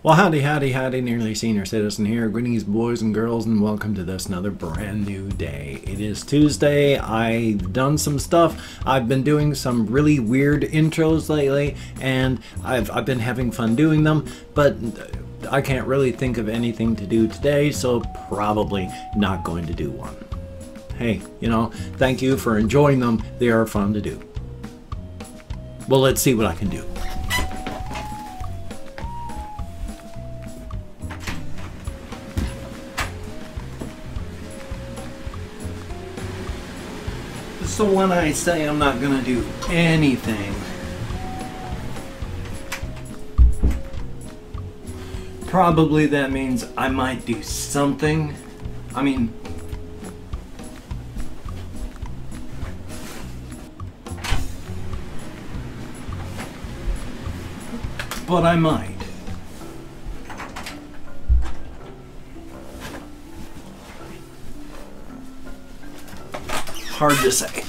Well, howdy, howdy, howdy, nearly senior citizen here. Greetings, boys and girls, and welcome to this another brand new day. It is Tuesday. I've done some stuff. I've been doing some really weird intros lately, and I've been having fun doing them, but I can't really think of anything to do today, so probably not going to do one. Hey, thank you for enjoying them. They are fun to do. Well, let's see what I can do. So when I say I'm not gonna do anything, probably that means I might do something. But I might. Hard to say.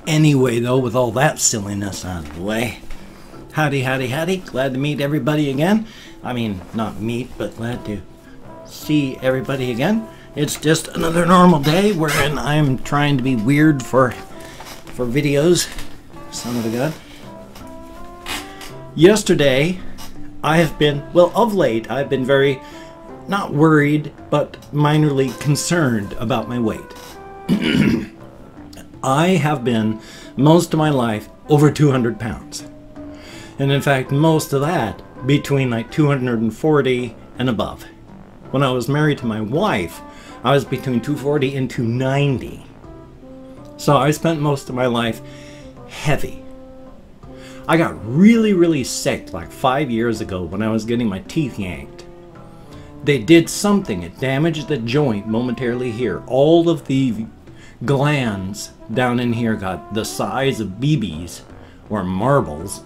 Anyway, though, with all that silliness out of the way, howdy, howdy, howdy. Glad to meet everybody again. Not meet, but glad to see everybody again. It's just another normal day wherein I'm trying to be weird for videos. Son of a gun. Yesterday, of late, I've been very, not worried, but minorly concerned about my weight. I have been, most of my life, over 200 pounds. And in fact, most of that between like 240 and above. When I was married to my wife, I was between 240 and 290. So I spent most of my life heavy. I got really, really sick like 5 years ago when I was getting my teeth yanked. They did something. It damaged the joint momentarily here. All of the glands down in here got the size of BBs or marbles.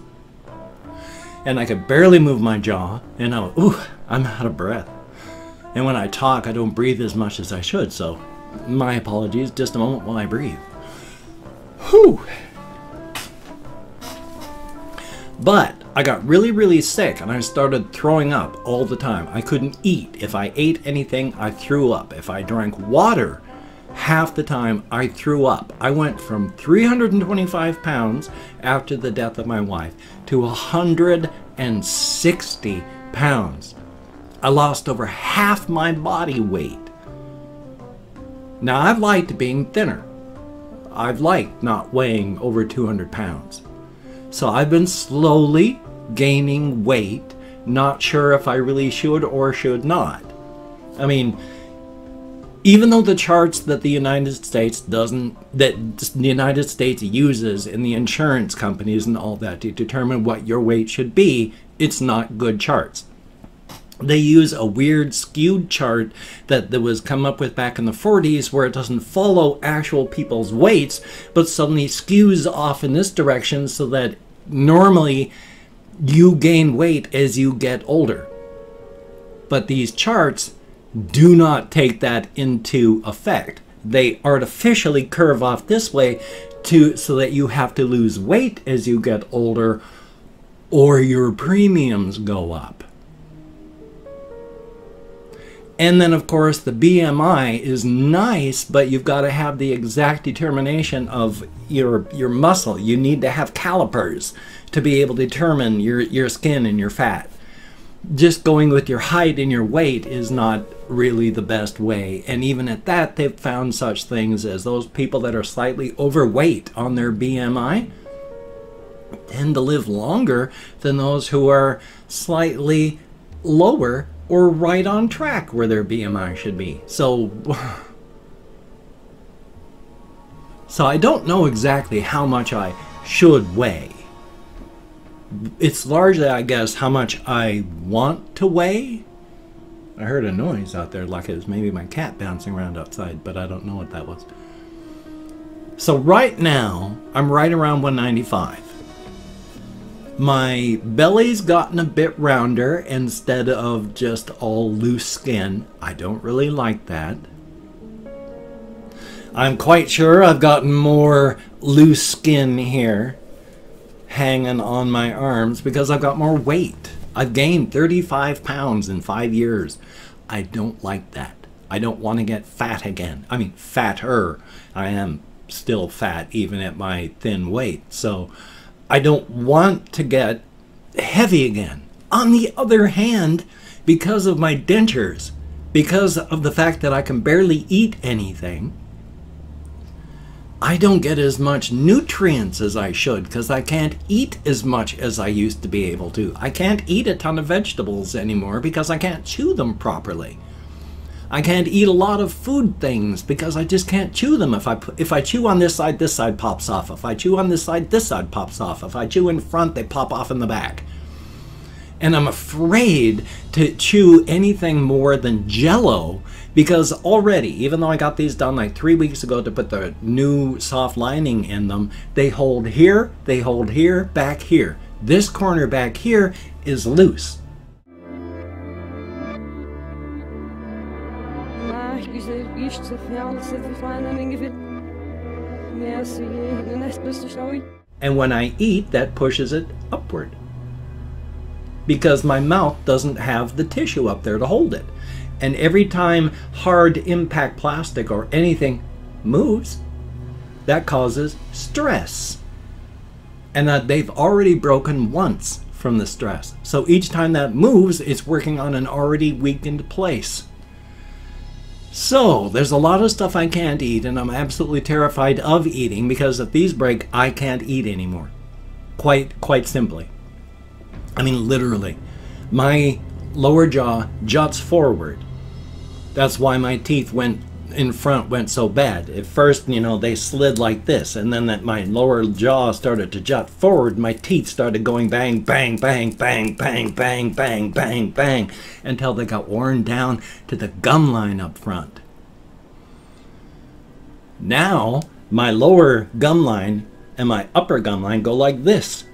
And I could barely move my jaw. And I'm out of breath. And when I talk, I don't breathe as much as I should. So my apologies. Just a moment while I breathe. Whew. But I got really, really sick and I started throwing up all the time. I couldn't eat. If I ate anything, I threw up. If I drank water, half the time I threw up. I went from 325 pounds after the death of my wife to 160 pounds. I lost over half my body weight. Now, I've liked being thinner. I've liked not weighing over 200 pounds. So I've been slowly gaining weight, not sure if I really should or should not. Even though the charts that the United States uses in the insurance companies and all that to determine what your weight should be, it's not good charts. They use a weird skewed chart that was come up with back in the 40s where it doesn't follow actual people's weights, but suddenly skews off in this direction so that normally you gain weight as you get older. But these charts do not take that into effect. They artificially curve off this way so that you have to lose weight as you get older or your premiums go up. And then, of course, the BMI is nice, but you've got to have the exact determination of your muscle. You need to have calipers to be able to determine your skin and your fat. Just going with your height and your weight is not really the best way. And even at that, they've found such things as those people that are slightly overweight on their BMI tend to live longer than those who are slightly lower or right on track where their BMI should be. So I don't know exactly how much I should weigh. It's largely, I guess, how much I want to weigh. I heard a noise out there like it was maybe my cat bouncing around outside, but I don't know what that was. So right now, I'm right around 195. My belly's gotten a bit rounder instead of just all loose skin. I don't really like that. I'm quite sure I've gotten more loose skin here hanging on my arms because I've got more weight. I've gained 35 pounds in 5 years. I don't like that. I don't want to get fat again. I mean, fatter. I am still fat even at my thin weight. So I don't want to get heavy again. On the other hand, because of my dentures, because of the fact that I can barely eat anything, I don't get as much nutrients as I should because I can't eat as much as I used to be able to. I can't eat a ton of vegetables anymore because I can't chew them properly. I can't eat a lot of food things because I just can't chew them. If I chew on this side pops off. If I chew on this side pops off. If I chew in front, they pop off in the back. And I'm afraid to chew anything more than Jell-O because already, even though I got these done like 3 weeks ago to put the new soft lining in them, they hold here, back here. This corner back here is loose. And when I eat, that pushes it upward, because my mouth doesn't have the tissue up there to hold it. And every time hard impact plastic or anything moves, that causes stress. And they've already broken once from the stress. So each time that moves, it's working on an already weakened place. So there's a lot of stuff I can't eat, and I'm absolutely terrified of eating because if these break, I can't eat anymore. Quite simply. I mean, literally. My lower jaw juts forward. That's why my teeth in front went so bad. At first, you know, they slid like this, and then my lower jaw started to jut forward. My teeth started going bang, bang, bang, bang, bang, bang, bang, bang, bang, until they got worn down to the gum line up front. Now, my lower gum line and my upper gum line go like this.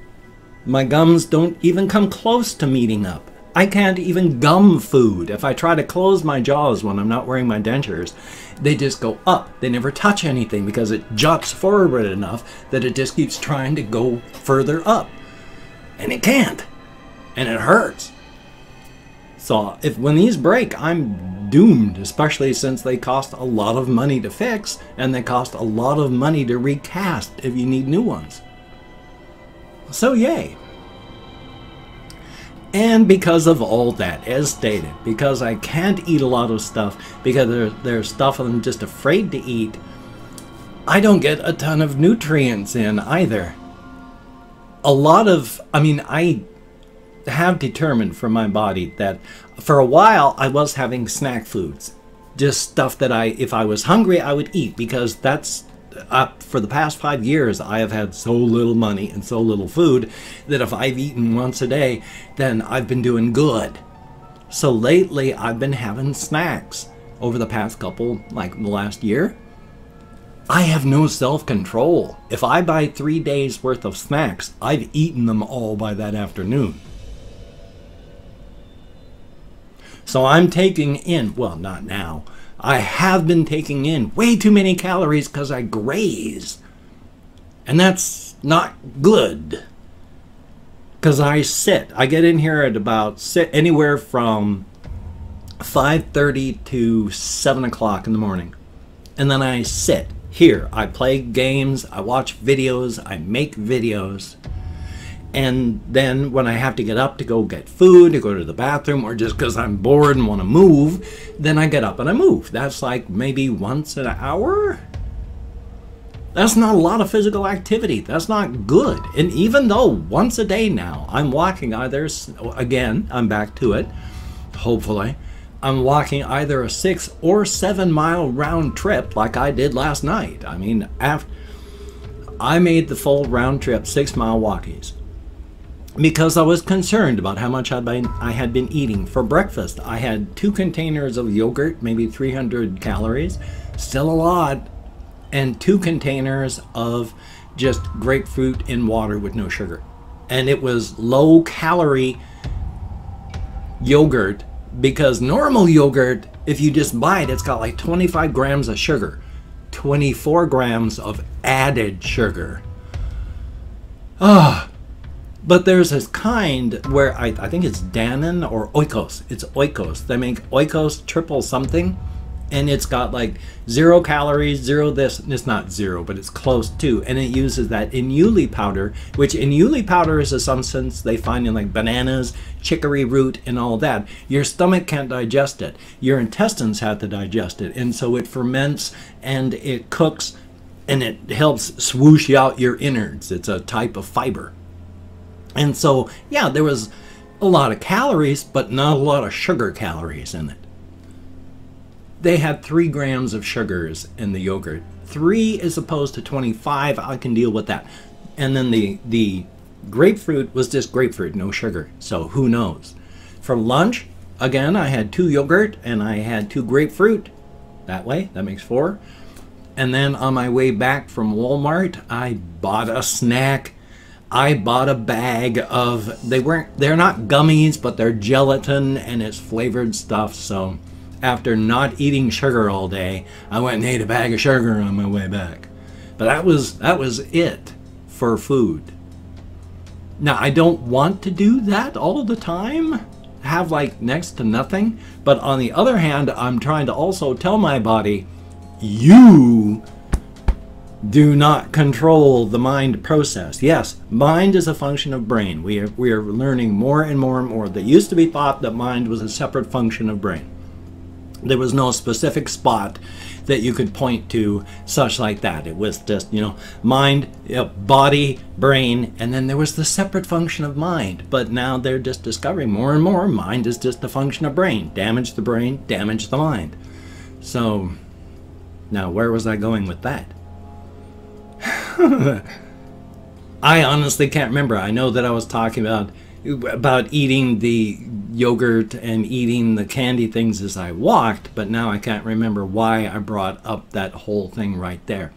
My gums don't even come close to meeting up. I can't even gum food. If I try to close my jaws when I'm not wearing my dentures, they just go up. They never touch anything because it juts forward enough that it just keeps trying to go further up. And it can't. And it hurts. So when these break, I'm doomed, especially since they cost a lot of money to fix and they cost a lot of money to recast if you need new ones. So yay. And because of all that, as stated, because I can't eat a lot of stuff, because there's stuff I'm just afraid to eat, I don't get a ton of nutrients in either. I have determined for my body that for a while I was having snack foods. Just stuff that if I was hungry, I would eat, because that's for the past 5 years, I have had so little money and so little food that if I've eaten once a day, then I've been doing good. So lately, I've been having snacks over the past couple, like the last year. I have no self-control. If I buy 3 days worth of snacks, I've eaten them all by that afternoon. So I'm taking in, well, not now, I have been taking in way too many calories because I graze. And that's not good. Because I sit. I get in here at about anywhere from 5:30 to 7 o'clock in the morning. And then I sit here. I play games. I watch videos. I make videos. And then when I have to get up to go get food, to go to the bathroom, or just because I'm bored and want to move, then I get up and I move. That's like maybe once an hour. That's not a lot of physical activity. That's not good. And even though once a day now, I'm walking again, I'm back to it, hopefully, I'm walking either a 6 or 7 mile round trip like I did last night. I mean, I made the full round trip 6 mile walkies, because I was concerned about how much I had been eating for breakfast. I had 2 containers of yogurt, maybe 300 calories, still a lot, and 2 containers of just grapefruit in water with no sugar. And it was low calorie yogurt, because normal yogurt, if you just buy it, it's got like 25 grams of sugar, 24 grams of added sugar. But there's this kind where I think it's Dannon or Oikos. It's Oikos. They make Oikos triple something, and it's got like 0 calories, 0 this. It's not 0, but it's close to. And it uses that inuli powder, which inuli powder is a substance they find in like bananas, chicory root, and all that. Your stomach can't digest it. Your intestines have to digest it. And so it ferments and it cooks and it helps swoosh out your innards. It's a type of fiber. And so, yeah, there was a lot of calories, but not a lot of sugar calories in it. They had 3 grams of sugars in the yogurt. 3 as opposed to 25, I can deal with that. And then the grapefruit was just grapefruit, no sugar. So who knows? For lunch, again, I had 2 yogurt and I had 2 grapefruit. That way, that makes 4. And then on my way back from Walmart, I bought a snack. I bought a bag of, they're not gummies, but they're gelatin and it's flavored stuff. So after not eating sugar all day, I went and ate a bag of sugar on my way back. But that was it for food. Now, I don't want to do that all the time, have like next to nothing. But on the other hand, I'm trying to also tell my body, you do not control the mind process. Yes, mind is a function of brain. We are learning more and more and more. That used to be thought that mind was a separate function of brain. There was no specific spot that you could point to such like that. It was just, you know, mind, body, brain, and then there was the separate function of mind. But now they're just discovering more and more mind is just a function of brain. Damage the brain, damage the mind. So, now where was I going with that? I honestly can't remember. I know that I was talking about eating the yogurt and eating the candy things as I walked, but now I can't remember why I brought up that whole thing right there.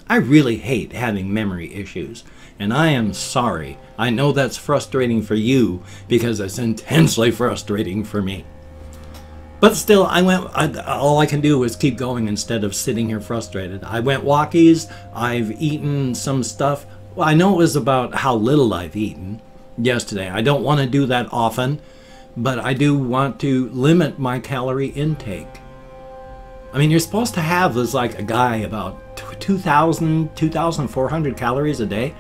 I really hate having memory issues, and I am sorry. I know that's frustrating for you because it's intensely frustrating for me. But still, all I can do is keep going instead of sitting here frustrated. I went walkies, I've eaten some stuff. Well, I know it was about how little I've eaten yesterday. I don't want to do that often, but I do want to limit my calorie intake. I mean, you're supposed to have, as like a guy, about 2,000, 2,400 calories a day.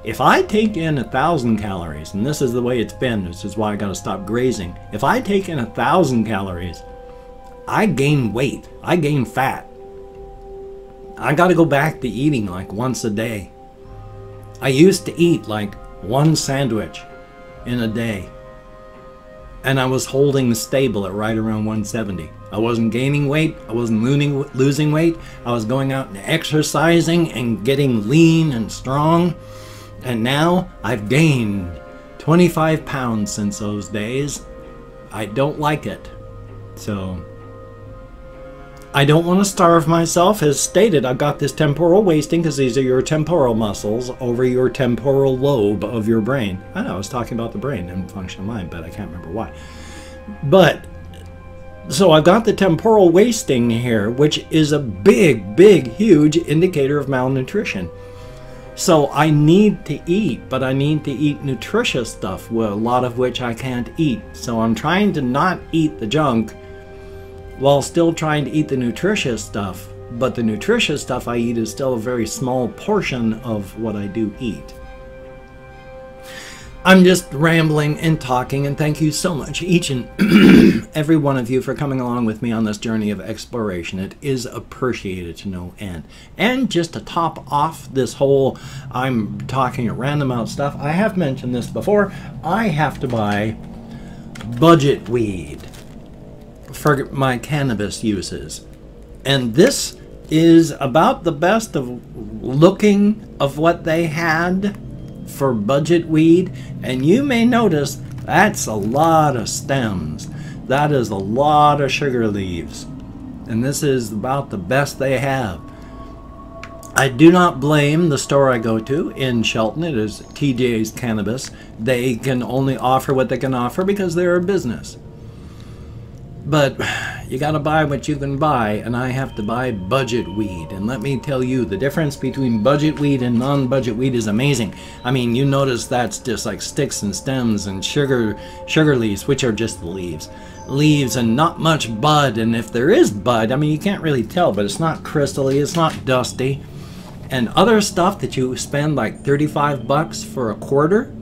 If I take in 1,000 calories, and this is the way it's been, this is why I got to stop grazing. If I take in 1,000 calories, I gain weight. I gain fat. I got to go back to eating like once a day. I used to eat like 1 sandwich in a day, and I was holding stable at right around 170. I wasn't gaining weight. I wasn't losing weight. I was going out and exercising and getting lean and strong. And now I've gained 25 pounds since those days. I don't like it. So I don't want to starve myself. As stated, I've got this temporal wasting because these are your temporal muscles over your temporal lobe of your brain. I know I was talking about the brain and function of mind, but I can't remember why. But so I've got the temporal wasting here, which is a big, big, huge indicator of malnutrition. So I need to eat, but I need to eat nutritious stuff, well, a lot of which I can't eat. So I'm trying to not eat the junk while still trying to eat the nutritious stuff. But the nutritious stuff I eat is still a very small portion of what I do eat. I'm just rambling and talking, and thank you so much, each and every one of you, for coming along with me on this journey of exploration. It is appreciated to no end. And just to top off this whole, I'm talking at random about stuff, I have mentioned this before, I have to buy budget weed for my cannabis uses. And this is about the best of looking of what they had for budget weed, and you may notice that's a lot of stems. That is a lot of sugar leaves, and this is about the best they have. I do not blame the store I go to in Shelton. It is TJ's Cannabis. They can only offer what they can offer because they're a business. But you gotta buy what you can buy, and I have to buy budget weed. And let me tell you, the difference between budget weed and non-budget weed is amazing. I mean, you notice that's just like sticks and stems and sugar leaves, which are just the leaves and not much bud. And if there is bud, I mean, you can't really tell, but it's not crystally, it's not dusty. And other stuff that you spend like 35 bucks for a quarter,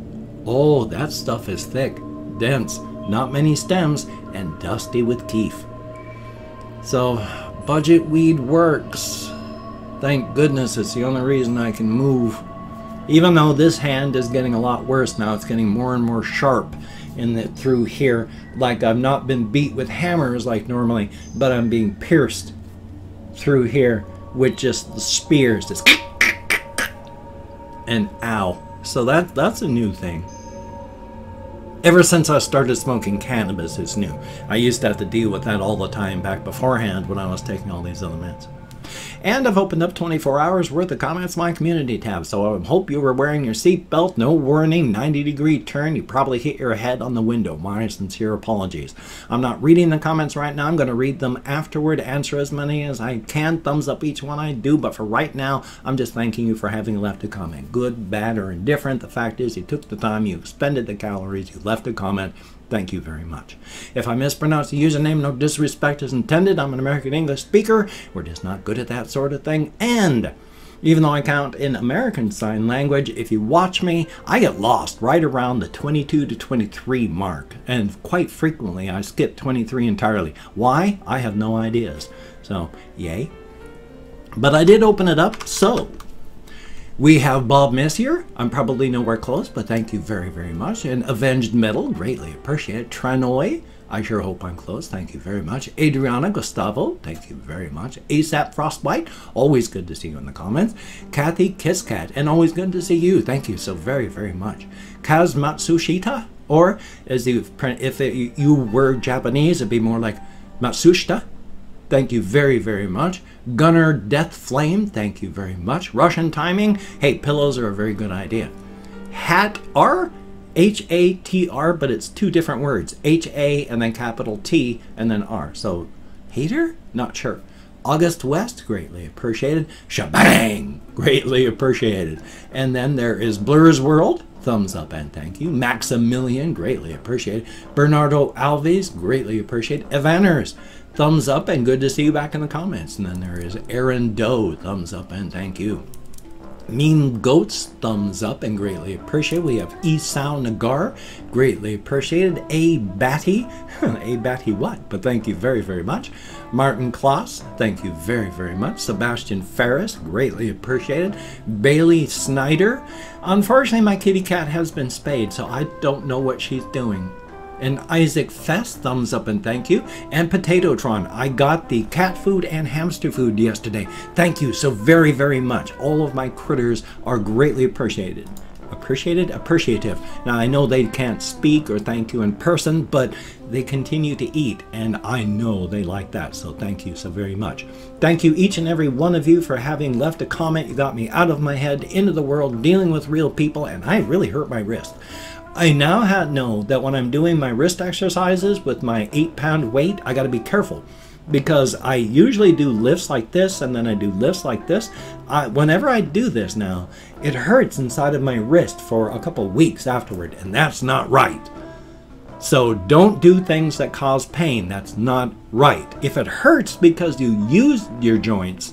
oh, that stuff is thick, dense, not many stems, and dusty with teeth. So budget weed works. Thank goodness, it's the only reason I can move. Even though this hand is getting a lot worse now, it's getting more and more sharp through here. Like I've not been beat with hammers like normally, but I'm being pierced through here with just the spears. Just and ow. So that's a new thing. Ever since I started smoking cannabis, it's new. I used to have to deal with that all the time back beforehand when I was taking all these other meds. And I've opened up 24 hours worth of comments in my community tab, so I hope you were wearing your seatbelt. No warning, 90-degree turn. You probably hit your head on the window. My sincere apologies. I'm not reading the comments right now. I'm going to read them afterward, answer as many as I can. Thumbs up each one I do, but for right now, I'm just thanking you for having left a comment. Good, bad, or indifferent. The fact is, you took the time, you expended the calories, you left a comment. Thank you very much. If I mispronounce the username, no disrespect is intended. I'm an American English speaker. We're just not good at that sort of thing. And even though I count in American Sign Language, if you watch me, I get lost right around the 22 to 23 mark. And quite frequently, I skip 23 entirely. Why? I have no ideas. So, yay. But I did open it up, so we have Bob Messier. I'm probably nowhere close, but thank you very, very much. And Avenged Metal, greatly appreciate it. Tranoy, I sure hope I'm close. Thank you very much. Adriana Gustavo, thank you very much. ASAP Frostbite, always good to see you in the comments. Kathy Kisscat, and always good to see you. Thank you so very, very much. Kaz Matsushita, or as if you were Japanese, it'd be more like Matsushita. Thank you very, very much. Gunner Death Flame, thank you very much. Russian Timing, hey, pillows are a very good idea. Hat R, H-A-T-R, but it's two different words. H-A and then capital T and then R. So, hater? Not sure. August West, greatly appreciated. Shabang, greatly appreciated. And then there is Blur's World, thumbs up and thank you. Maximilian, greatly appreciated. Bernardo Alves, greatly appreciated. Evanners, thumbs up and good to see you back in the comments. And then there is Aaron Doe, thumbs up and thank you. Mean Goats, thumbs up and greatly appreciated. We have Esau Nagar, greatly appreciated. A Batty, A Batty what? But thank you very, very much. Martin Kloss, thank you very, very much. Sebastian Ferris, greatly appreciated. Bailey Snyder, unfortunately my kitty cat has been spayed, so I don't know what she's doing. And Isaac Fest, thumbs up and thank you. And Potatotron, I got the cat food and hamster food yesterday. Thank you so very, very much. All of my critters are greatly appreciated. Appreciative. Now I know they can't speak or thank you in person, but they continue to eat, and I know they like that, so thank you so very much. Thank you each and every one of you for having left a comment. You got me out of my head, into the world, dealing with real people, and I really hurt my wrist. I now know that when I'm doing my wrist exercises with my 8-pound weight, I got to be careful because I usually do lifts like this and then I do lifts like this. Whenever I do this now, it hurts inside of my wrist for a couple weeks afterward, and that's not right. So don't do things that cause pain. That's not right. If it hurts because you use your joints,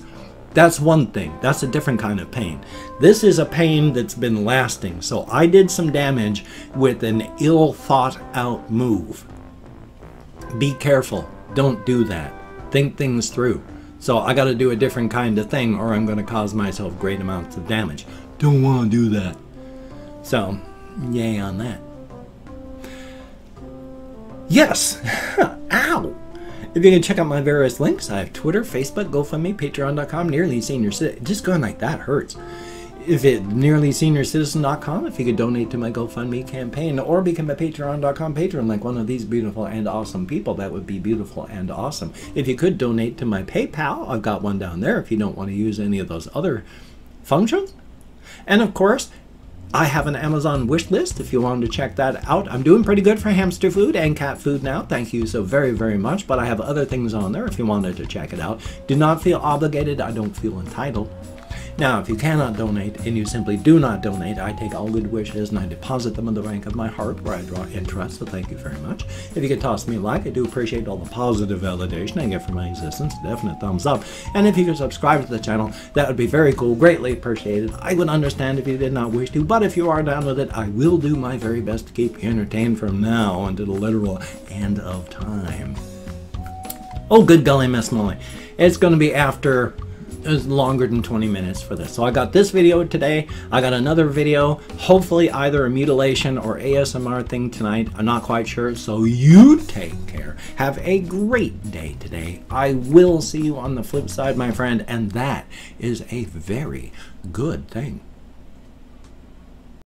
that's one thing. That's a different kind of pain. This is a pain that's been lasting. So I did some damage with an ill thought out move. Be careful. Don't do that. Think things through. So I got to do a different kind of thing or I'm going to cause myself great amounts of damage. Don't want to do that. So, yay on that. Yes. Ow. If you can check out my various links, I have Twitter, Facebook, GoFundMe, Patreon.com, NearlySeniorCitizen. Just going like that hurts. If it NearlySeniorCitizen.com, if you could donate to my GoFundMe campaign, or become a Patreon.com patron like one of these beautiful and awesome people, that would be beautiful and awesome. If you could donate to my PayPal, I've got one down there if you don't want to use any of those other functions. And of course, I have an Amazon wish list if you wanted to check that out. I'm doing pretty good for hamster food and cat food now. Thank you so very, very much. But I have other things on there if you wanted to check it out. Do not feel obligated. I don't feel entitled. Now, if you cannot donate and you simply do not donate, I take all good wishes and I deposit them in the bank of my heart where I draw interest, so thank you very much. If you could toss me a like, I do appreciate all the positive validation I get for my existence. Definite thumbs up. And if you could subscribe to the channel, that would be very cool, greatly appreciated. I would understand if you did not wish to, but if you are down with it, I will do my very best to keep you entertained from now until the literal end of time. Oh, good golly, Miss Molly. It's going to be after... It's longer than 20 minutes for this. So I got this video today. I got another video, hopefully either a mutilation or ASMR thing tonight. I'm not quite sure. So you take care. Have a great day today. I will see you on the flip side, my friend. And that is a very good thing.